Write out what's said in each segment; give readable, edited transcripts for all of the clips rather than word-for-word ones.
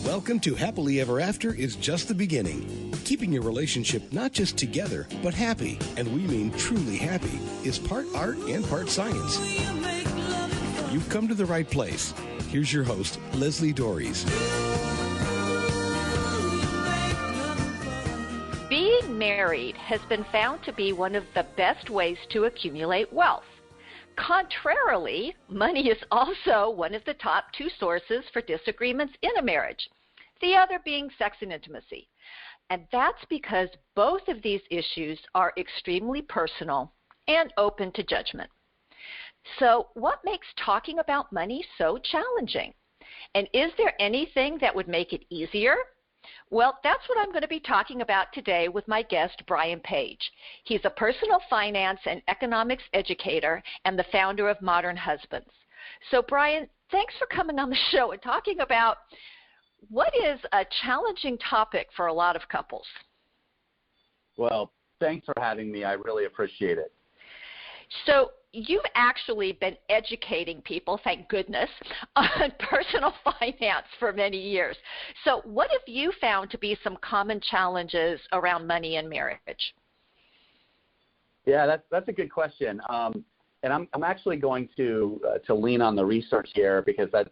Welcome to Happily Ever After is just the beginning. Keeping your relationship not just together, but happy, and we mean truly happy, is part art and part science. You've come to the right place. Here's your host, Leslie Dories. Being married has been found to be one of the best ways to accumulate wealth. Contrarily, money is also one of the top two sources for disagreements in a marriage, the other being sex and intimacy. And that's because both of these issues are extremely personal and open to judgment. So what makes talking about money so challenging? And is there anything that would make it easier? Well, that's what I'm going to be talking about today with my guest, Brian Page. He's a personal finance and economics educator and the founder of Modern Husbands. So, Brian, thanks for coming on the show and talking about what is a challenging topic for a lot of couples. Well, thanks for having me. I really appreciate it. So you've actually been educating people, thank goodness, on personal finance for many years. So what have you found to be some common challenges around money and marriage? Yeah, that's a good question. And I'm actually going to lean on the research here because that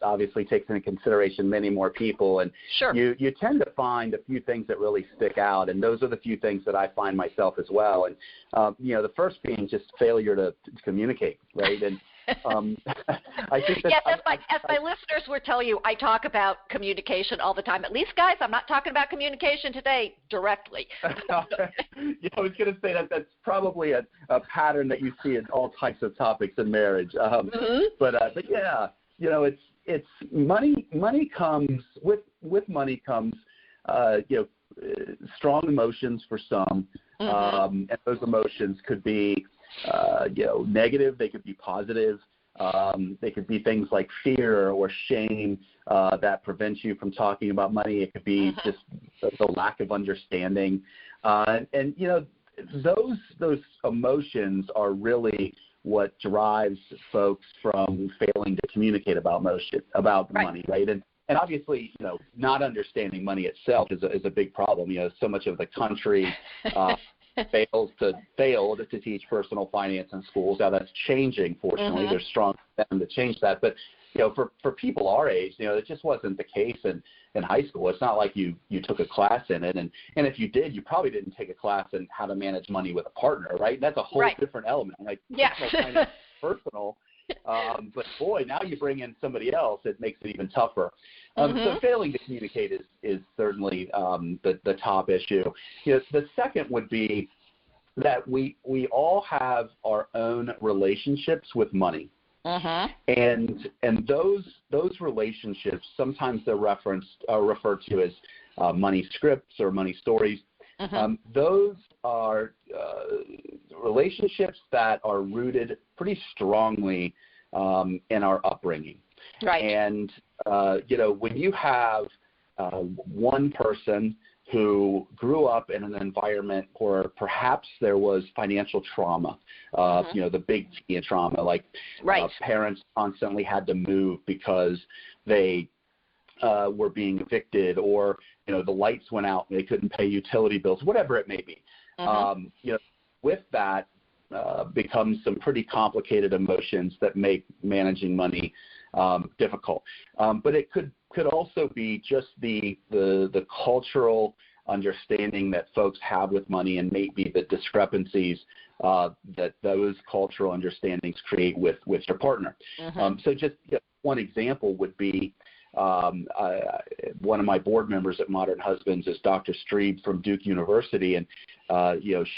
obviously takes into consideration many more people. And sure. You tend to find a few things that really stick out, and those are the few things that I find myself as well. And the first being just failure to communicate, right? And I think that yes, as my listeners will tell you, I talk about communication all the time. At least, guys, I'm not talking about communication today directly. I was going to say that's probably a pattern that you see in all types of topics in marriage. But yeah, it's money. Money comes with money comes strong emotions for some, and those emotions could be negative. They could be positive. They could be things like fear or shame that prevents you from talking about money. It could be just the lack of understanding, and those emotions are really what drives folks from failing to communicate about money, right? And obviously, not understanding money itself is a big problem. So much of the country failed to teach personal finance in schools. Now that's changing, fortunately. There's strong to change that. But for people our age, it just wasn't the case in high school. It's not like you took a class in it, and if you did, you probably didn't take a class in how to manage money with a partner, right? That's a whole different element. Like personal finance, personal. But boy, now you bring in somebody else, it makes it even tougher. So failing to communicate is certainly the top issue. The second would be that we all have our own relationships with money, and those relationships, sometimes they're referred to as money scripts or money stories. Those are relationships that are rooted pretty strongly in our upbringing. Right. And, when you have one person who grew up in an environment where perhaps there was financial trauma, the big T trauma, like parents constantly had to move because they were being evicted, or, the lights went out and they couldn't pay utility bills, whatever it may be. With that becomes some pretty complicated emotions that make managing money difficult. But it could also be just the cultural understanding that folks have with money, and maybe the discrepancies that those cultural understandings create with your partner. So just one example would be one of my board members at Modern Husbands is Dr. Strebe from Duke University, and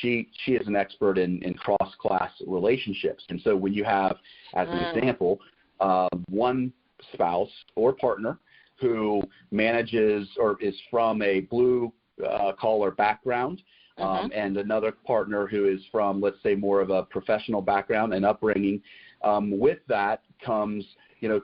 she is an expert in cross-class relationships. And so when you have, as an example, one spouse or partner who manages or is from a blue-collar background, and another partner who is from, let's say, more of a professional background and upbringing, with that comes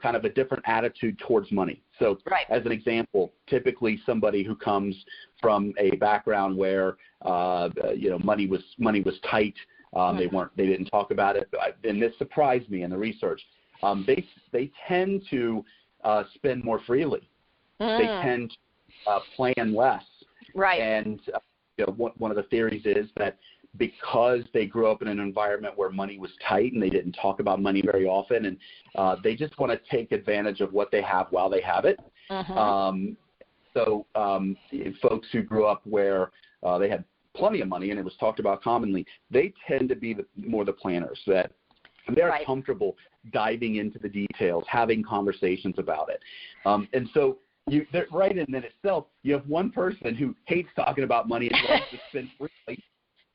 kind of a different attitude towards money. So as an example, typically somebody who comes from a background where, money was tight, they didn't talk about it. And this surprised me in the research. They tend to spend more freely. they tend to plan less. Right. And one of the theories is that because they grew up in an environment where money was tight and they didn't talk about money very often, and they just want to take advantage of what they have while they have it. So folks who grew up where they had plenty of money and it was talked about commonly, they tend to be more the planners, that they're comfortable diving into the details, having conversations about it. And so right in itself, you have one person who hates talking about money and loves to spend freely,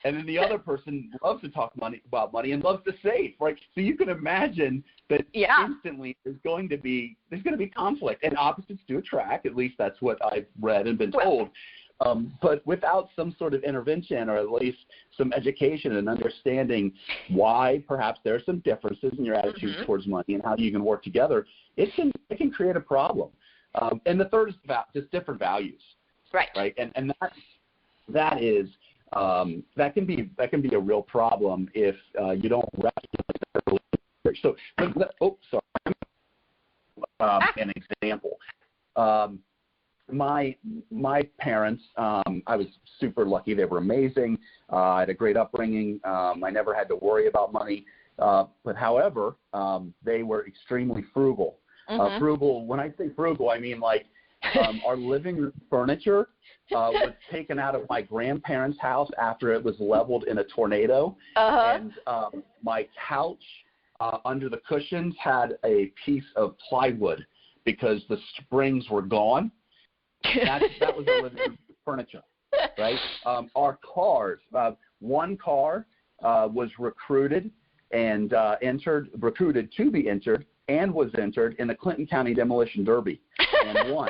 and then the other person loves to talk about money and loves to save, right? So you can imagine that instantly there's going to be conflict, and opposites do attract. At least that's what I've read and been told. But without some sort of intervention, or at least some education and understanding why perhaps there are some differences in your attitude towards money and how you can work together, it can create a problem. And the third is just different values. Right. And that can be a real problem if you don't recognize that. So, an example. My parents, I was super lucky. They were amazing. I had a great upbringing. I never had to worry about money. But however, they were extremely frugal. Frugal. When I say frugal, I mean like our living room furniture was taken out of my grandparents' house after it was leveled in a tornado, and my couch under the cushions had a piece of plywood because the springs were gone. That was our living room furniture, right? Our cars, one car was recruited to be entered and was entered in the Clinton County Demolition Derby and won.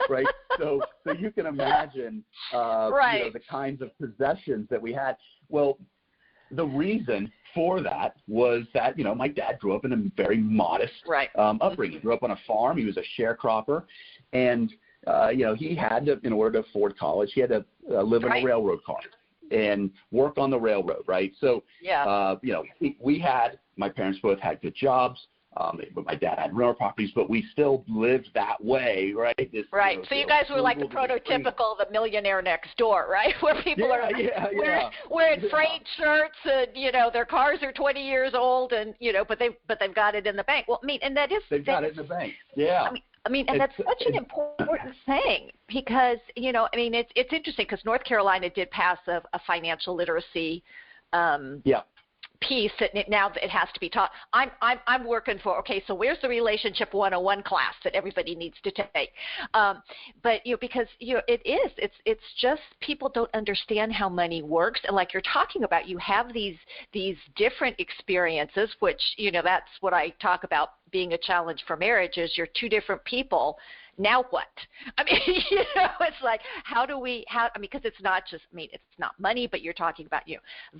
Right? So you can imagine the kinds of possessions that we had. Well, the reason for that was that, my dad grew up in a very modest upbringing. He grew up on a farm. He was a sharecropper. And, he had to, in order to afford college, he had to live in a railroad car and work on the railroad, right? So, my parents both had good jobs. But my dad had rental properties, but we still lived that way, right? So you guys were like the prototypical, the millionaire next door, right? Where people are wearing frayed shirts, and their cars are 20 years old, and but they've got it in the bank. Well, I mean, and they've got it in the bank. Yeah. I mean, and that's such an important thing because it's interesting because North Carolina did pass a financial literacy. Piece that now it has to be taught. I'm working for, so where's the relationship 101 class that everybody needs to take? But because it's just people don't understand how money works, and like you're talking about, you have these different experiences, which that's what I talk about being a challenge for marriage is you're two different people. Now what? I mean, it's like, because it's not just, it's not money, but you're talking about,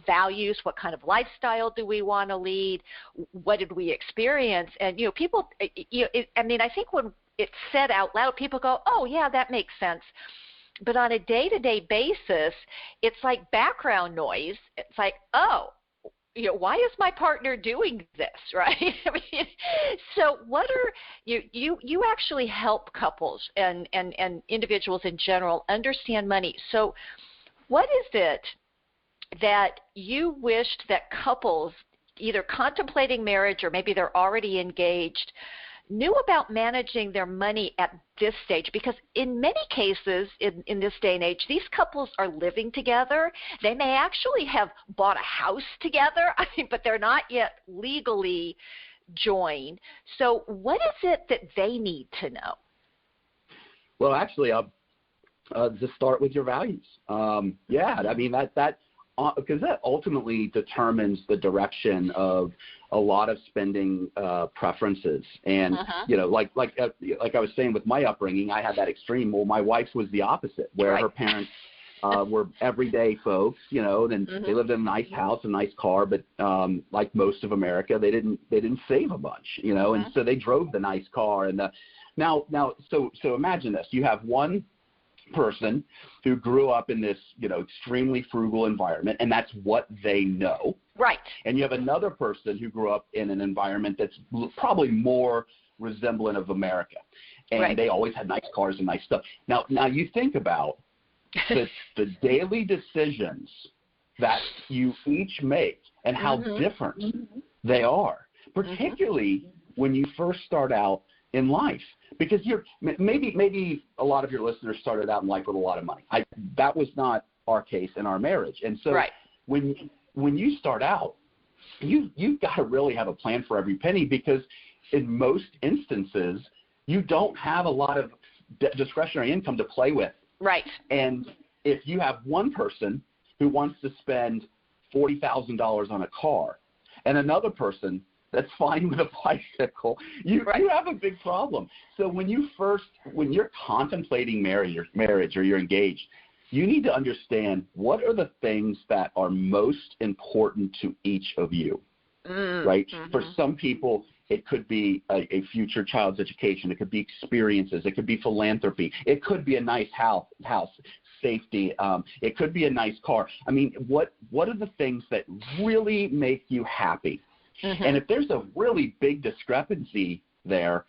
values, what kind of lifestyle do we want to lead? What did we experience? And, people, I think when it's said out loud, people go, oh, yeah, that makes sense. But on a day-to-day basis, it's like background noise. It's like, oh, why is my partner doing this, right? So what are you actually help couples and individuals in general understand money. So what is it that you wished that couples either contemplating marriage or maybe they're already engaged knew about managing their money at this stage? Because in many cases in this day and age, these couples are living together. They may actually have bought a house together, but they're not yet legally joined. So what is it that they need to know? Well, actually, I'll just start with your values. Because that ultimately determines the direction of a lot of spending preferences. And like I was saying with my upbringing, I had that extreme. Well, my wife's was the opposite, where her parents were everyday folks, and they lived in a nice house, a nice car, but like most of America, they didn't save a bunch, and so they drove the nice car. And so imagine this: you have one person who grew up in this, extremely frugal environment, and that's what they know. Right. And you have another person who grew up in an environment that's probably more resemblant of America. and they always had nice cars and nice stuff. Now you think about the daily decisions that you each make and how different they are, particularly when you first start out in life, because maybe a lot of your listeners started out in life with a lot of money. That was not our case in our marriage, and so when you start out, you've got to really have a plan for every penny, because in most instances you don't have a lot of discretionary income to play with. Right. And if you have one person who wants to spend $40,000 on a car and another person that's fine with a bicycle, you have a big problem. So when you're contemplating marriage or you're engaged, you need to understand what are the things that are most important to each of you, right? For some people, it could be a future child's education. It could be experiences. It could be philanthropy. It could be a nice house, safety. It could be a nice car. I mean, what are the things that really make you happy? And if there's a really big discrepancy there,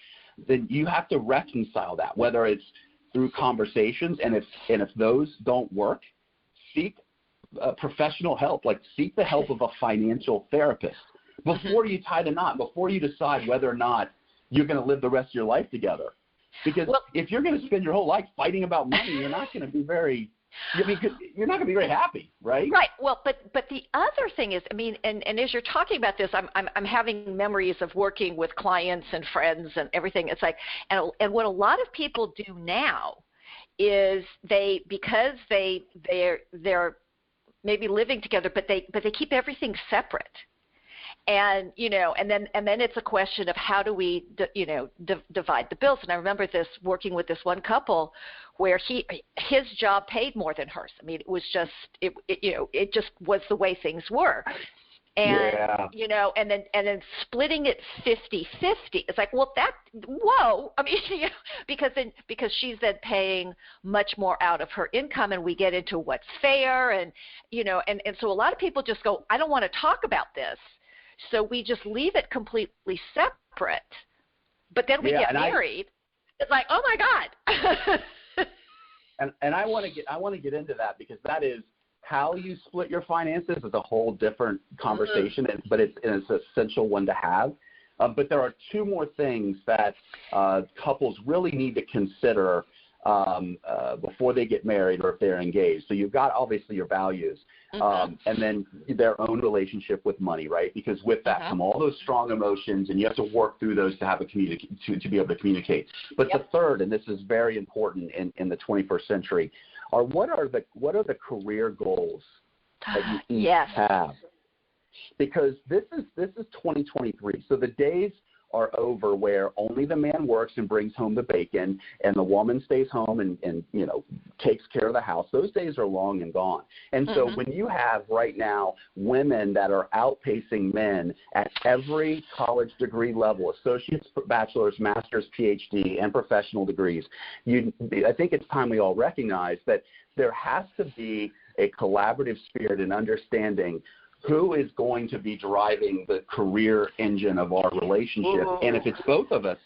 then you have to reconcile that, whether it's through conversations, and if those don't work, seek professional help. Like, seek the help of a financial therapist before you tie the knot, before you decide whether or not you're going to live the rest of your life together. Because if you're going to spend your whole life fighting about money, you're not going to be very you're not going to be very happy, right? Right. Well, but the other thing is, I mean, and as you're talking about this, I'm having memories of working with clients and friends and everything. It's like, and what a lot of people do now is because they're maybe living together, but they keep everything separate. And and then it's a question of how do we divide the bills. And I remember working with this one couple where his job paid more than hers. I mean, it was just it just was the way things were. And and then splitting it 50-50. It's like, well, I mean, because she's then paying much more out of her income, and we get into what's fair, and and so a lot of people just go, I don't want to talk about this. So we just leave it completely separate, but then we get married. It's like, oh my God. and I want to get into that, because that is how you split your finances is a whole different conversation, but it's an essential one to have. But there are two more things that couples really need to consider before they get married or if they're engaged. So you've got obviously your values, and then their own relationship with money, right? Because with that come all those strong emotions, and you have to work through those to have to be able to communicate. But the third, and this is very important in the 21st century, are what are the career goals that you each have? Because this is 2023, so the days are over where only the man works and brings home the bacon, and the woman stays home and takes care of the house. Those days are long and gone. And so when you have right now women that are outpacing men at every college degree level, associate's, bachelor's, master's, PhD, and professional degrees, I think it's time we all recognize that there has to be a collaborative spirit and understanding who is going to be driving the career engine of our relationship. And if it's both of us,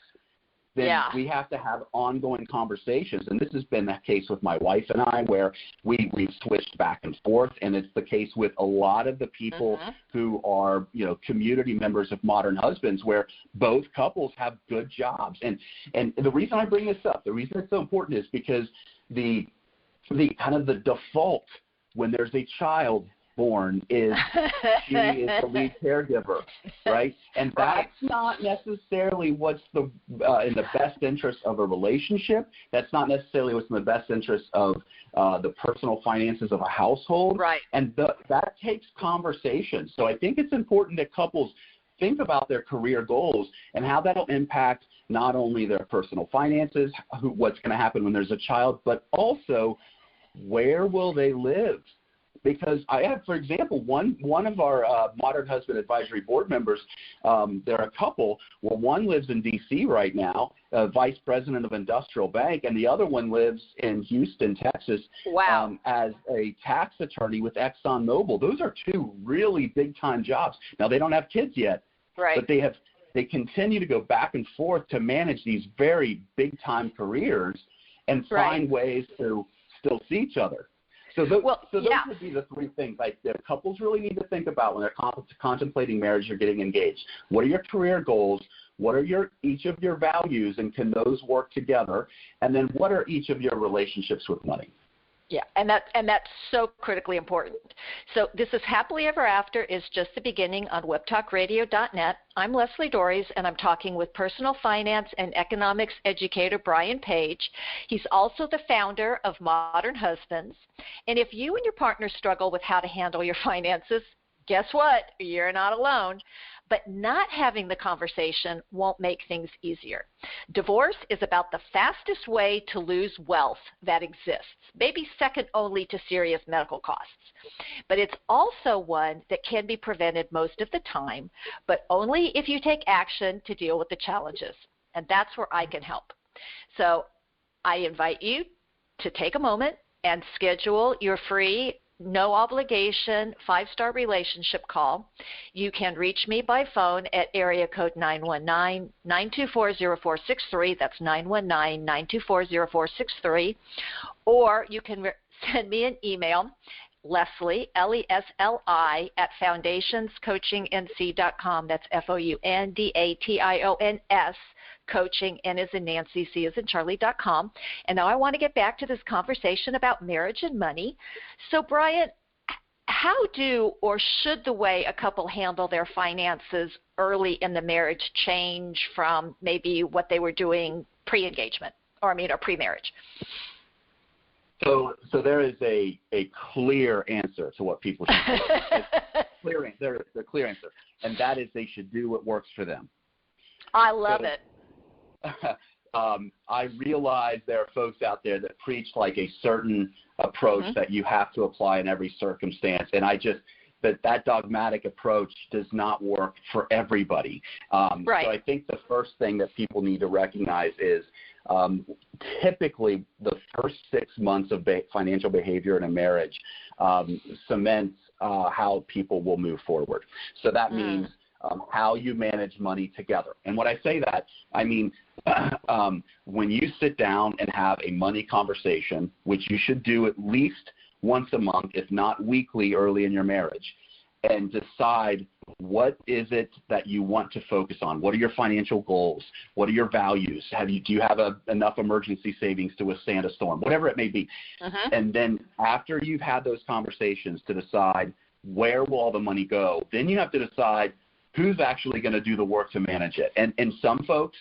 then we have to have ongoing conversations. And this has been the case with my wife and I, where we've switched back and forth. And it's the case with a lot of the people who are, community members of Modern Husbands, where both couples have good jobs. And the reason I bring this up, the reason it's so important, is because the kind of the default when there's a child born is she is the lead caregiver, right? And that's not necessarily what's in the best interest of a relationship. That's not necessarily what's in the best interest of the personal finances of a household. Right. And that takes conversation. So I think it's important that couples think about their career goals and how that'll impact not only their personal finances, what's going to happen when there's a child, but also where will they live? Because I have, for example, one of our Modern Husband Advisory Board members, they're a couple. Well, one lives in D.C. right now, vice president of Industrial Bank, and the other one lives in Houston, Texas, as a tax attorney with ExxonMobil. Those are two really big-time jobs. Now, they don't have kids yet, but they have they continue to go back and forth to manage these very big-time careers and find ways to still see each other. So those would be the three things that couples really need to think about when they're contemplating marriage or getting engaged. What are your career goals? What are each of your values, and can those work together? And then what are each of your relationships with money? Yeah, and that's so critically important. So this is Happily Ever After is just the beginning on webtalkradio.net. I'm Leslie Dories, and I'm talking with personal finance and economics educator Brian Page. He's also the founder of Modern Husbands. And if you and your partner struggle with how to handle your finances, guess what? You're not alone. But not having the conversation won't make things easier. Divorce is about the fastest way to lose wealth that exists, maybe second only to serious medical costs. But it's also one that can be prevented most of the time, but only if you take action to deal with the challenges. And that's where I can help. So I invite you to take a moment and schedule your free, no obligation 5-star relationship call. You can reach me by phone at area code 919-924-0463. That's 919-924-0463. Or you can send me an email, Leslie, Lesli, at foundationscoachingnc.com. That's FOUNDATIONS, coaching, N as in Nancy, C as in Charlie.com. And now I want to get back to this conversation about marriage and money. So, Brian, how do or should the way a couple handle their finances early in the marriage change from maybe what they were doing pre-engagement, or pre-marriage? So there is a clear answer to what people should do. There's a clear answer, and that is they should do what works for them. I love it. I realize there are folks out there that preach like a certain approach that you have to apply in every circumstance, and that dogmatic approach does not work for everybody. Right. So I think the first thing that people need to recognize is typically the first 6 months of financial behavior in a marriage cements how people will move forward. So that means how you manage money together. And when I say that, I mean when you sit down and have a money conversation, which you should do at least once a month, if not weekly, early in your marriage, and decide what is it that you want to focus on. What are your financial goals? What are your values? Do you have enough emergency savings to withstand a storm? Whatever it may be. And then after you've had those conversations to decide where will all the money go, then you have to decide who's actually going to do the work to manage it. And some folks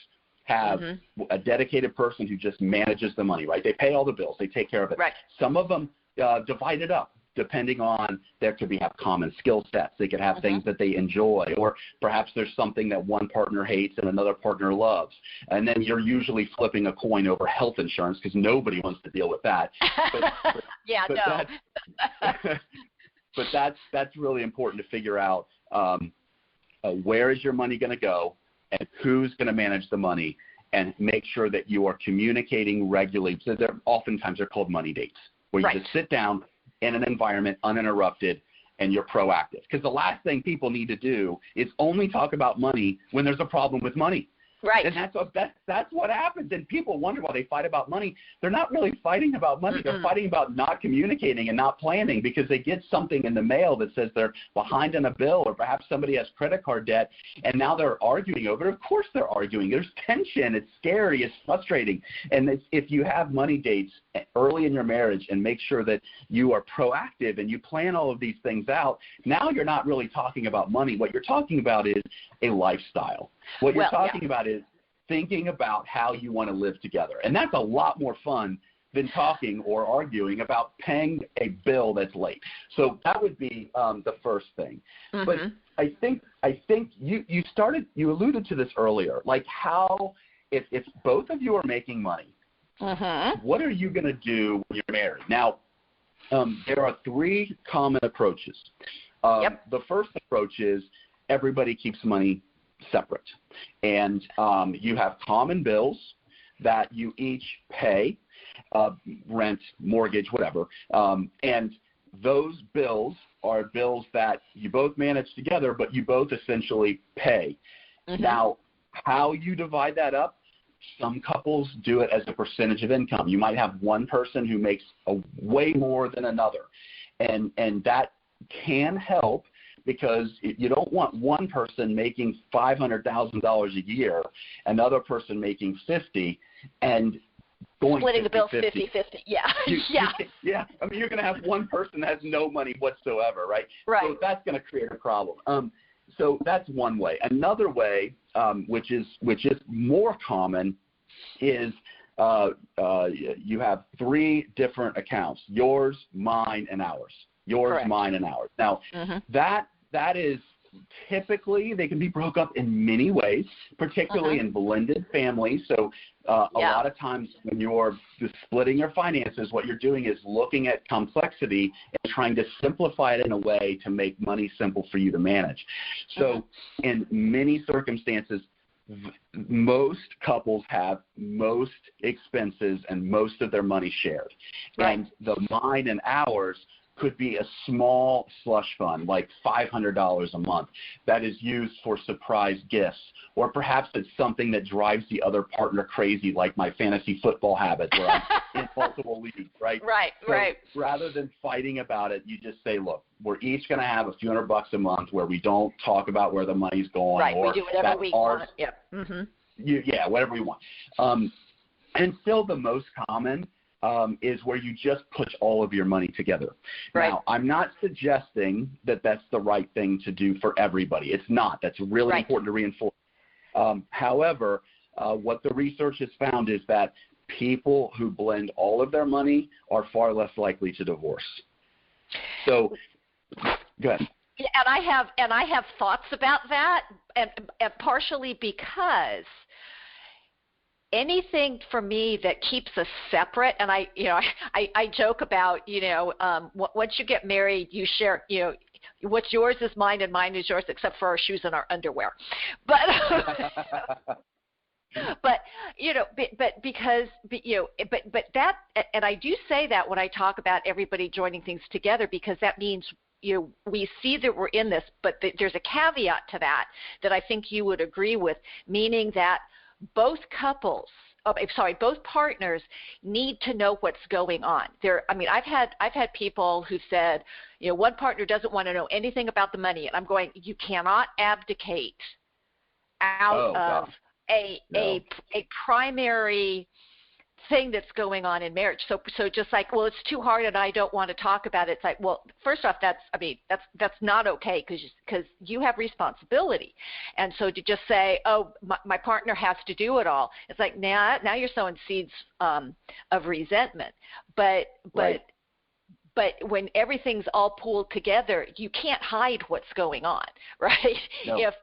have a dedicated person who just manages the money, right? They pay all the bills. They take care of it. Right. Some of them divide it up, depending on there could be have common skill sets. They could have things that they enjoy, or perhaps there's something that one partner hates and another partner loves. And then you're usually flipping a coin over health insurance because nobody wants to deal with that. But that's really important to figure out where is your money going to go and who's going to manage the money, and make sure that you are communicating regularly. So oftentimes they're called money dates, where you just sit down in an environment uninterrupted and you're proactive. Because the last thing people need to do is only talk about money when there's a problem with money. Right. And that's what happens. And people wonder why they fight about money. They're not really fighting about money. They're fighting about not communicating and not planning, because they get something in the mail that says they're behind on a bill, or perhaps somebody has credit card debt, and now they're arguing over it. Of course they're arguing. There's tension. It's scary. It's frustrating. And if you have money dates early in your marriage and make sure that you are proactive and you plan all of these things out, now you're not really talking about money. What you're talking about is a lifestyle. What you're talking about is thinking about how you want to live together. And that's a lot more fun than talking or arguing about paying a bill that's late. So that would be the first thing. But I think you alluded to this earlier, like how if both of you are making money, what are you going to do when you're married? Now, there are 3 common approaches. The first approach is everybody keeps money separate, and you have common bills that you each pay, rent, mortgage, whatever, and those bills are bills that you both manage together, but you both essentially pay. Mm-hmm. Now, how you divide that up, some couples do it as a percentage of income. You might have one person who makes way more than another, and that can help, because you don't want one person making $500,000 a year, another person making $50,000, and going splitting the bill 50-50. 50-50. Yeah. Yeah. I mean, you're going to have one person that has no money whatsoever, right? Right. So that's going to create a problem. So that's one way. Another way, which is more common, is you have 3 different accounts: yours, mine, and ours. Yours, Correct. mine, and ours. Now, that is typically, they can be broke up in many ways, particularly in blended families. So a lot of times when you're splitting your finances, what you're doing is looking at complexity and trying to simplify it in a way to make money simple for you to manage. So in many circumstances, most couples have most expenses and most of their money shared. Right. And the mine and ours could be a small slush fund, like $500 a month, that is used for surprise gifts. Or perhaps it's something that drives the other partner crazy, like my fantasy football habit, where I'm in multiple leagues, right? Right, so right. Rather than fighting about it, you just say, look, we're each going to have a few $100 a month where we don't talk about where the money's going. Right, or we do whatever we want. Yeah. Yeah, whatever we want. And still the most common is where you just put all of your money together. Right. Now, I'm not suggesting that that's the right thing to do for everybody. It's not. That's really important to reinforce. However, what the research has found is that people who blend all of their money are far less likely to divorce. So, go ahead. Yeah, and I have thoughts about that, and partially because anything for me that keeps us separate, and I joke about, once you get married, you share, what's yours is mine and mine is yours, except for our shoes and our underwear. But but that, and I do say that when I talk about everybody joining things together, because that means we see that we're in this, but there's a caveat to that I think you would agree with, meaning that both partners need to know what's going on. I've had people who said, one partner doesn't want to know anything about the money, and I'm going, you cannot abdicate out of a primary thing that's going on in marriage. So just like, well, it's too hard and I don't want to talk about it. It's like, well, first off, that's not okay, because you have responsibility. And so to just say, oh, my partner has to do it all, it's like, now you're sowing seeds of resentment. But when everything's all pooled together, you can't hide what's going on, right? No, if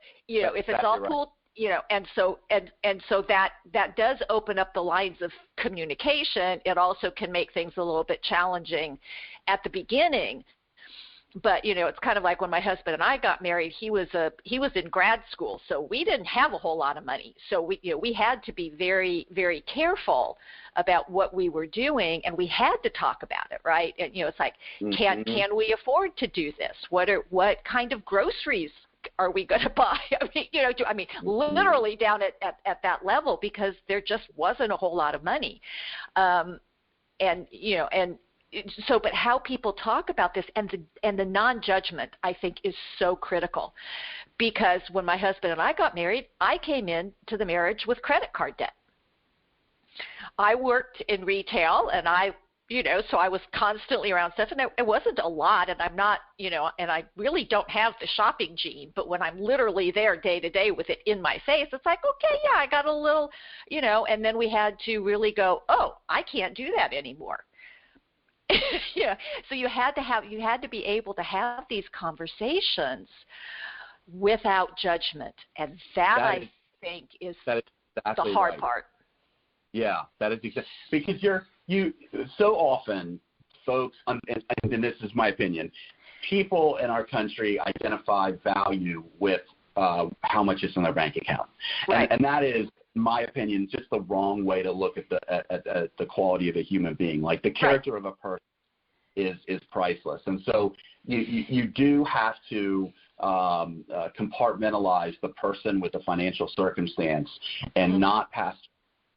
it's all pooled, and so that does open up the lines of communication. It also can make things a little bit challenging at the beginning. But it's kind of like when my husband and I got married. He was in grad school, so we didn't have a whole lot of money. So we had to be very, very careful about what we were doing, and we had to talk about it, right? And it's like, can we afford to do this? What kind of groceries are we going to buy? Literally down at that level, because there just wasn't a whole lot of money. But how people talk about this and the non-judgment, I think, is so critical, because when my husband and I got married, I came into the marriage with credit card debt. I worked in retail, and so I was constantly around stuff, and it wasn't a lot, and I'm not, and I really don't have the shopping gene, but when I'm literally there day to day with it in my face, it's like, okay, yeah, I got a little, and then we had to really go, oh, I can't do that anymore. So you had to be able to have these conversations without judgment, and I think is exactly the hard right. part. Yeah, that is exactly, because you so often, folks, and this is my opinion, people in our country identify value with how much is in their bank account, right. and that is, in my opinion, just the wrong way to look at the quality of a human being. Like, the character right. of a person is priceless, and so you do have to compartmentalize the person with the financial circumstance and not pass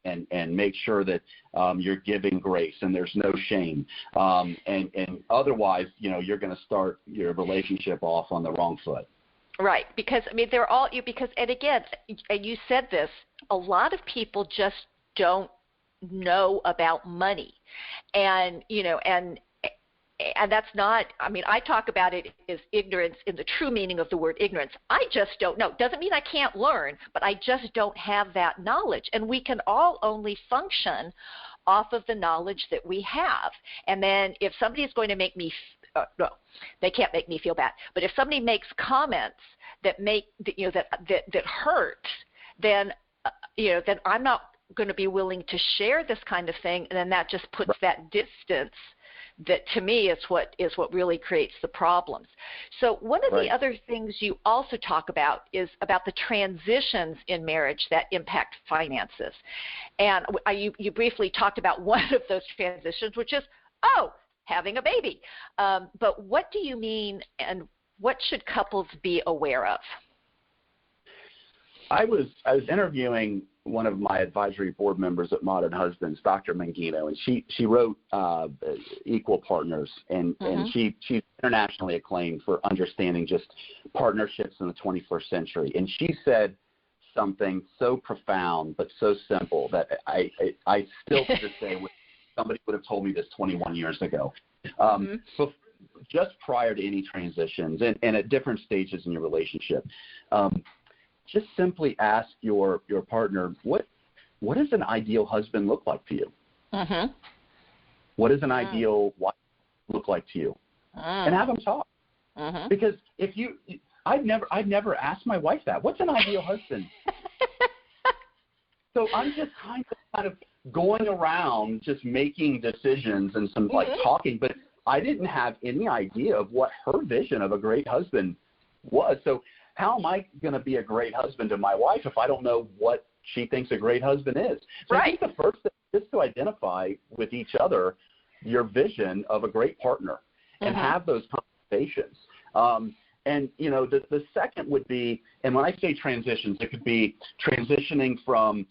and make sure that you're giving grace and there's no shame. And otherwise, you're going to start your relationship off on the wrong foot. Right, because they're all and again, you said this, a lot of people just don't know about money, and that's not, I talk about it as ignorance in the true meaning of the word ignorance. I just don't know. Doesn't mean I can't learn, but I just don't have that knowledge, and we can all only function off of the knowledge that we have. And then if somebody is going to make me no, they can't make me feel bad. But if somebody makes comments that that hurt, then then I'm not going to be willing to share this kind of thing, and then that just puts that distance. That to me is what really creates the problems. So one of the other things you also talk about is about the transitions in marriage that impact finances, and you briefly talked about one of those transitions, which is having a baby. But what do you mean, and what should couples be aware of? I was interviewing one of my advisory board members at Modern Husbands, Dr. Mangino, and she wrote Equal Partners, and she's internationally acclaimed for understanding just partnerships in the 21st century. And she said something so profound but so simple that I still to this day wish somebody would have told me this 21 years ago. So just prior to any transitions and at different stages in your relationship, just simply ask your partner, what does an ideal husband look like to you? What does an ideal wife look like to you? And have them talk. Because I've never asked my wife that. What's an ideal husband? So I'm just kind of going around just making decisions and some talking, but I didn't have any idea of what her vision of a great husband was. So how am I going to be a great husband to my wife if I don't know what she thinks a great husband is? So I think the first thing is to identify with each other your vision of a great partner and have those conversations. And, the second would be, and when I say transitions, it could be transitioning from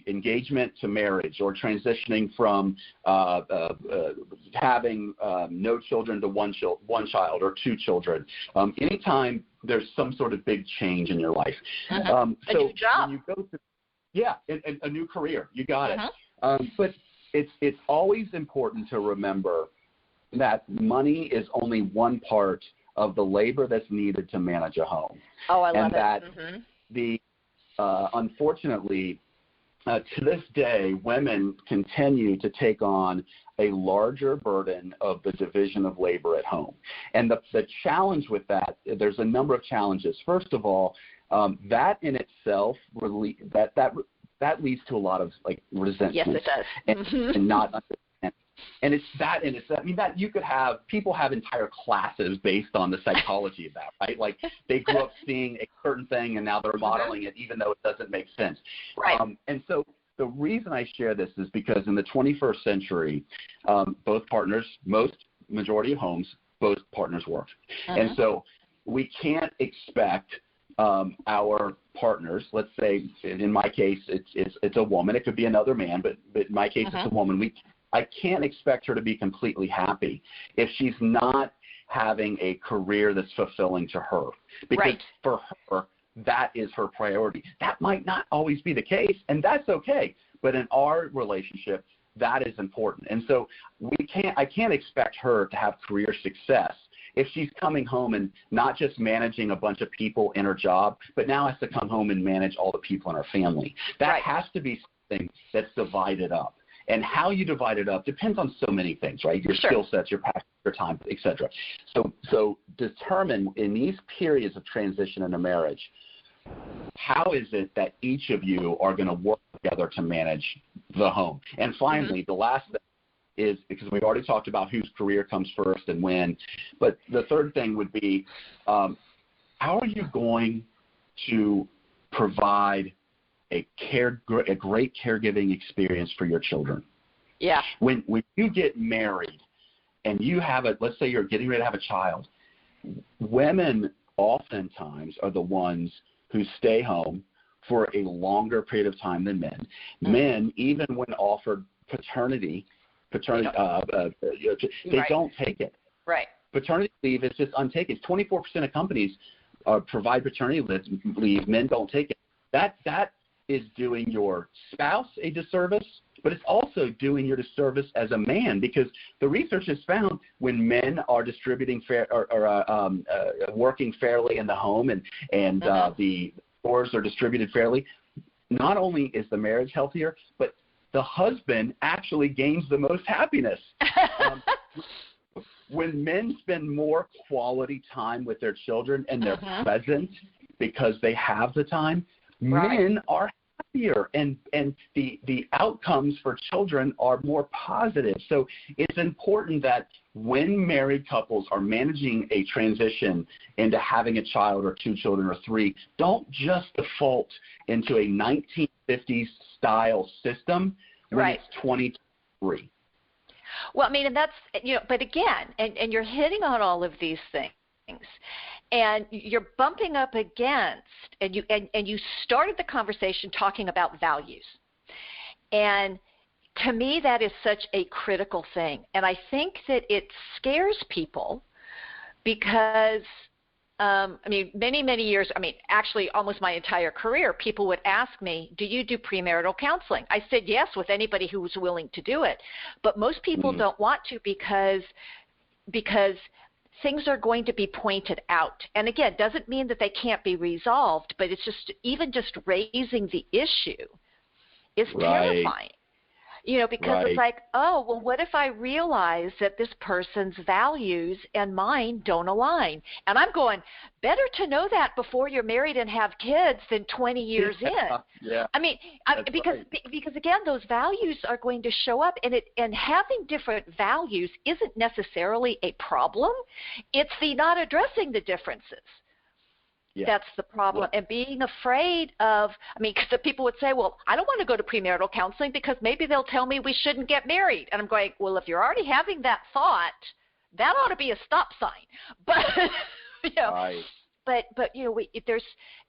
engagement to marriage, or transitioning from having no children to one child or two children. Anytime there's some sort of big change in your life. A new job. When you go and a new career. You got it. But it's always important to remember that money is only one part of the labor that's needed to manage a home. Oh, I love and that unfortunately, to this day, women continue to take on a larger burden of the division of labor at home. And the challenge with that, there's a number of challenges. First of all, that in itself, that leads to a lot of resentment. Yes, it does. And not understanding. And it's that, that you could have, people have entire classes based on the psychology of that, right? Like they grew up seeing a certain thing and now they're modeling it even though it doesn't make sense. Right. And so the reason I share this is because in the 21st century, both partners, majority of homes, both partners work. And so we can't expect our partners, let's say in my case, it's a woman, it could be another man, but in my case, it's a woman. I can't expect her to be completely happy if she's not having a career that's fulfilling to her. Because for her, that is her priority. That might not always be the case, and that's okay. But in our relationship, that is important. And so I can't expect her to have career success if she's coming home and not just managing a bunch of people in her job, but now has to come home and manage all the people in her family. That has to be something that's divided up. And how you divide it up depends on so many things, right? Your skill sets, your passion, your time, et cetera. So determine in these periods of transition in a marriage, how is it that each of you are going to work together to manage the home? And finally, the last thing is, because we've already talked about whose career comes first and when, but the third thing would be, how are you going to provide a great caregiving experience for your children? Yeah. When you get married and you have let's say you're getting ready to have a child, women oftentimes are the ones who stay home for a longer period of time than men. Men, even when offered paternity, they Right. don't take it. Right. Paternity leave is just untaken. 24% of companies provide paternity leave. Men don't take it. That is doing your spouse a disservice, but it's also doing your disservice as a man, because the research has found when men are distributing working fairly in the home and the chores are distributed fairly, not only is the marriage healthier, but the husband actually gains the most happiness. When men spend more quality time with their children and they're present because they have the time, men are happier, and the outcomes for children are more positive. So it's important that when married couples are managing a transition into having a child or 2 children or 3, don't just default into a 1950s style system when it's 2023. Well, I mean, and that's, but again, and you're hitting on all of these things, and you're bumping up against, and you started the conversation talking about values. And to me, that is such a critical thing. And I think that it scares people because, many, many years, actually almost my entire career, people would ask me, do you do premarital counseling? I said yes, with anybody who was willing to do it. But most people don't want to because things are going to be pointed out. And again, doesn't mean that they can't be resolved, but it's just, even just raising the issue is terrifying. Because it's like, oh, well, what if I realize that this person's values and mine don't align? And I'm going, better to know that before you're married and have kids than 20 years in. Yeah. Because again, those values are going to show up, and having different values isn't necessarily a problem. It's the not addressing the differences. Yeah. That's the problem. And being afraid of, because the people would say, well, I don't want to go to premarital counseling because maybe they'll tell me we shouldn't get married. And I'm going, well, if you're already having that thought, that ought to be a stop sign. But,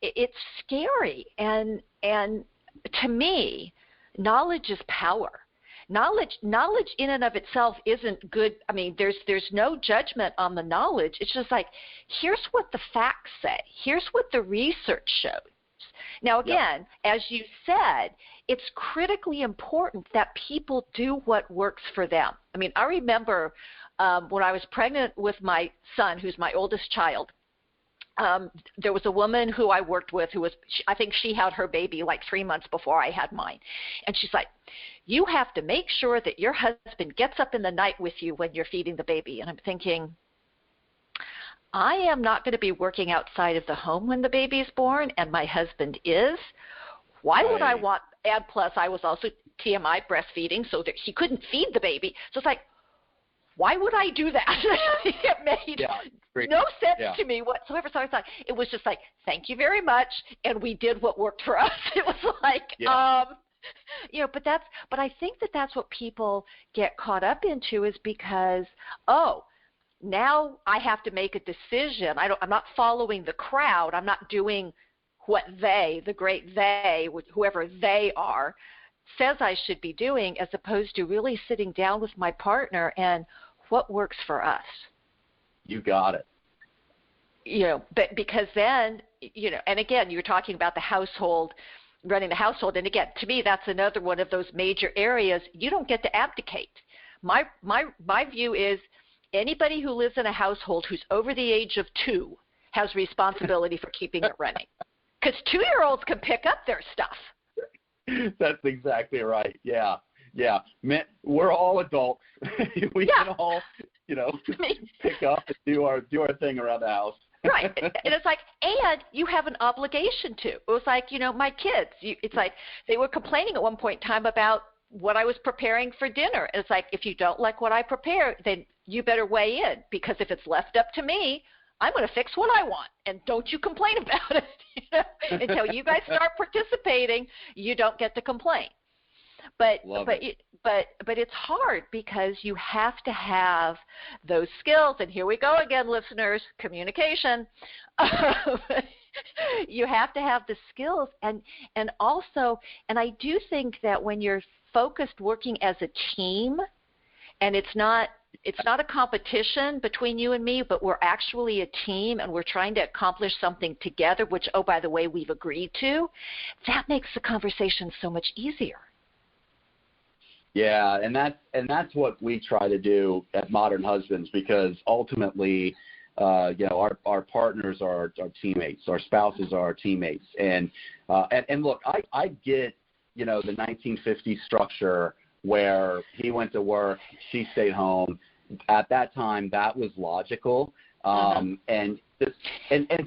it's scary. And to me, knowledge is power. Knowledge in and of itself isn't good. There's no judgment on the knowledge. It's just like, here's what the facts say. Here's what the research shows. Now, again, as you said, it's critically important that people do what works for them. I remember when I was pregnant with my son, who's my oldest child, there was a woman who I worked with I think she had her baby like 3 months before I had mine. And she's like, you have to make sure that your husband gets up in the night with you when you're feeding the baby. And I'm thinking, I am not going to be working outside of the home when the baby is born, and my husband is. Why would I want, and plus I was also TMI breastfeeding, so that he couldn't feed the baby. So it's like, why would I do that? It made no sense to me whatsoever. So I thought, it was just like, thank you very much, and we did what worked for us. It was like, but I think that's what people get caught up into, is because, now I have to make a decision. I'm not following the crowd. I'm not doing what the great they, whoever they are, says I should be doing, as opposed to really sitting down with my partner and what works for us. You got it. But because then, and again, you're talking about the household, running the household, and again, to me, that's another one of those major areas you don't get to abdicate. My view is anybody who lives in a household who's over the age of 2 has responsibility for keeping it running, because 2-year-olds can pick up their stuff. That's exactly right. Yeah. Men, we're all adults. We can all, pick up and do our thing around the house. Right. And it's like, and you have an obligation to. It was like, my kids, it's like they were complaining at one point in time about what I was preparing for dinner. And it's like, if you don't like what I prepare, then you better weigh in, because if it's left up to me, I'm going to fix what I want, and don't you complain about it. Until you guys start participating, you don't get to complain. But Love but it. but it's hard because you have to have those skills. And here we go again, listeners, communication. You have to have the skills, and also, and I do think that when you're focused working as a team, and it's not a competition between you and me, but we're actually a team and we're trying to accomplish something together, which, oh, by the way, we've agreed to, that makes the conversation so much easier. Yeah, and that's what we try to do at Modern Husbands, because ultimately, our partners are our teammates, our spouses are our teammates, and look, I get, the 1950s structure where he went to work, she stayed home. At that time, that was logical, and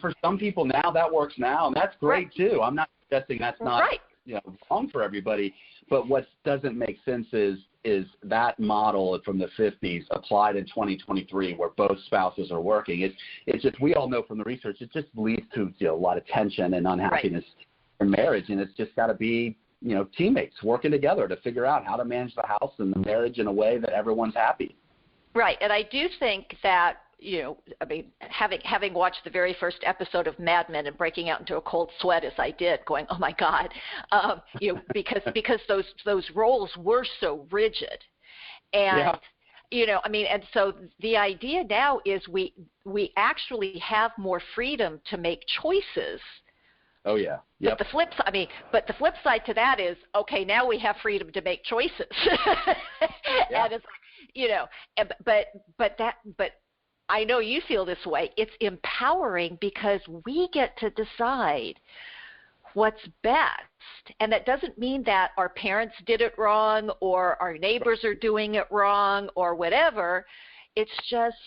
for some people now that works now, and that's great too. I'm not suggesting that's not wrong for everybody. But what doesn't make sense is that model from the 50s applied in 2023 where both spouses are working. It's just, we all know from the research, it just leads to a lot of tension and unhappiness in marriage. And it's just got to be, teammates working together to figure out how to manage the house and the marriage in a way that everyone's happy. Right. And I do think that, having watched the very first episode of Mad Men and breaking out into a cold sweat as I did, going, oh my God, because those roles were so rigid, and and so the idea now is we actually have more freedom to make choices. Oh yeah. Yep. But the flip side to that is, okay, now we have freedom to make choices, and it's but I know you feel this way. It's empowering because we get to decide what's best. And that doesn't mean that our parents did it wrong or our neighbors are doing it wrong or whatever. It's just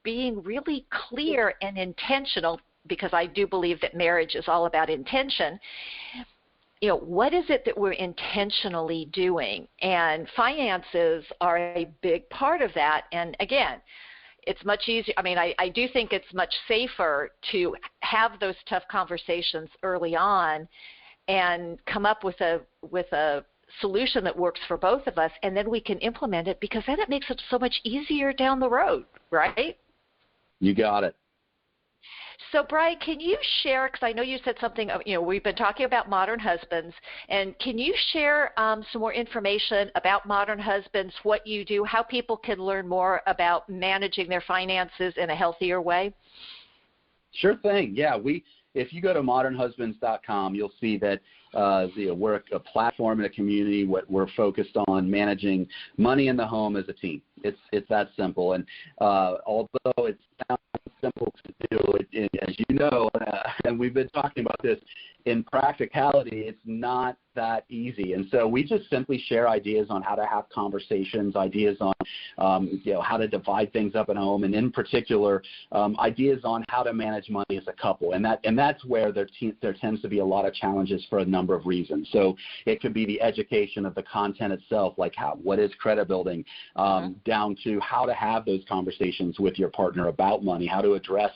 being really clear and intentional, because I do believe that marriage is all about intention. What is it that we're intentionally doing? And finances are a big part of that. And again, it's much easier. I do think it's much safer to have those tough conversations early on and come up with a solution that works for both of us, and then we can implement it, because then it makes it so much easier down the road, right? You got it. So, Brian, can you share, because I know you said something, we've been talking about Modern Husbands, and can you share some more information about Modern Husbands, what you do, how people can learn more about managing their finances in a healthier way? Sure thing. Yeah, if you go to modernhusbands.com, you'll see that we're a platform and a community. We're focused on managing money in the home as a team. It's that simple. And although it sounds simple to do, as you know, and we've been talking about this, in practicality, it's not that easy. And so we just simply share ideas on how to have conversations, ideas on how to divide things up at home, and in particular, ideas on how to manage money as a couple. And that's where there tends to be a lot of challenges for a number of reasons. So it could be the education of the content itself, like what is credit building, down to how to have those conversations with your partner about money, how to address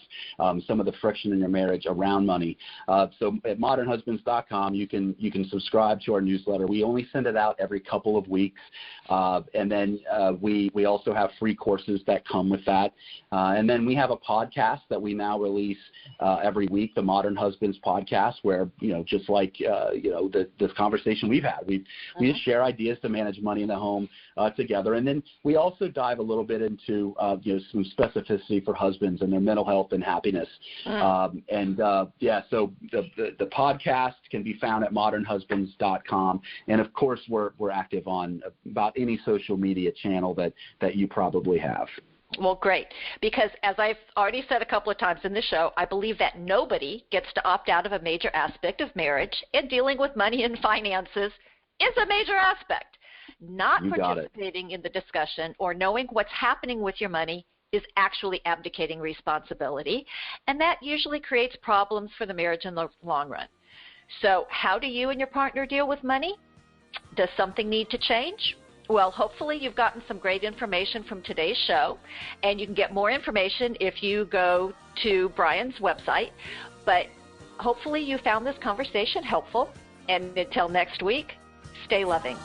some of the friction in your marriage around money. So at modernhusbands.com, you can subscribe to our newsletter. We only send it out every couple of weeks, and then we also have free courses that come with that. And then we have a podcast that we now release every week, the Modern Husbands podcast, where just like this conversation we've had, we just share ideas to manage money in the home together. And then we also dive a little bit into some specificity for husbands and their mental health and happiness. So the podcast can be found at modernhusbands.com, and of course we're active on about any social media channel that you probably have. Well, great, because as I've already said a couple of times in the show, I believe that nobody gets to opt out of a major aspect of marriage, and dealing with money and finances is a major aspect. Not participating in the discussion or knowing what's happening with your money is actually abdicating responsibility, and that usually creates problems for the marriage in the long run. So how do you and your partner deal with money? Does something need to change? Well, hopefully you've gotten some great information from today's show, and you can get more information if you go to Brian's website. But hopefully you found this conversation helpful, and until next week, stay loving.